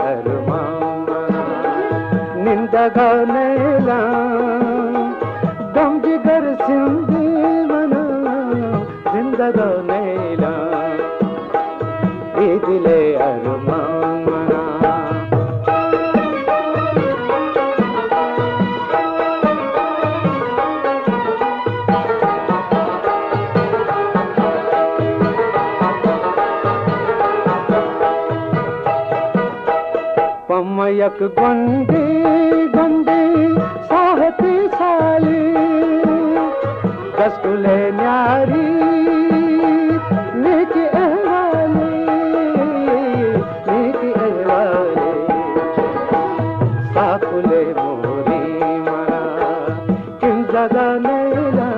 अरमान निंदगानेला दम जिगर सिंधी मना जिंदगानेला ये दिले अरमान पमयक गुंडी गुंडी साहती साली कसकुले न्यारी नीकी अहवाली साकुले मोरी मरा किन जगा नैला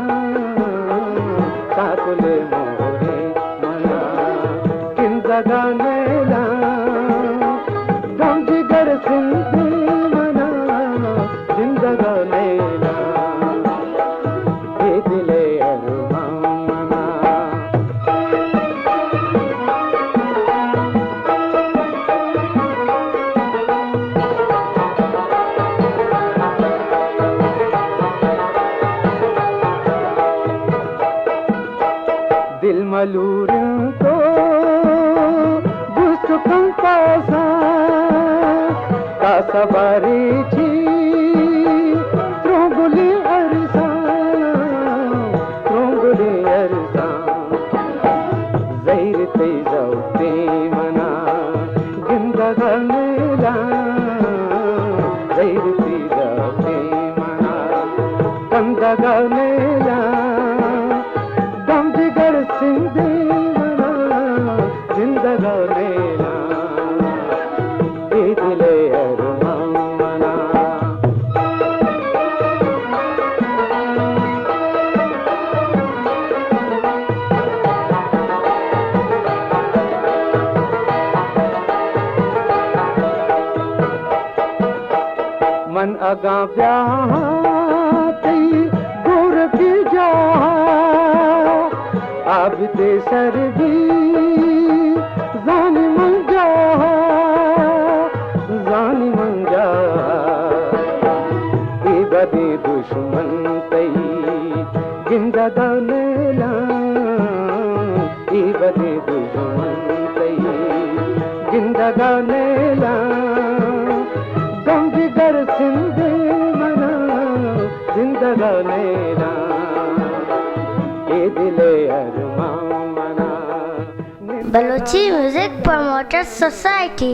साकुले मोरी मरा किन जगा नैला सिंधी मना जिंदगानेला ये दिले अरमान मना दिल मलूरियों को बुस्त कंपासा सवारी थी त्रोंगुली अरसा ज़हीर ते जाऊते मना जिंदगानेला ज़हीर ते जाऊते मना जिंदगानेला दम जिगर सिंधी मना जिंदगानेला ये दिले मन अगा ब्याहती गुर की जा अब दे सर भी जानी मंजा बदे दुश्मन तई जिंदगानेला बदे दुश्मन तई जिंदगानेला गम जिगर सिंधी मना जिंदगानेला ये दिले अरमान मना। Balochi music promoter society.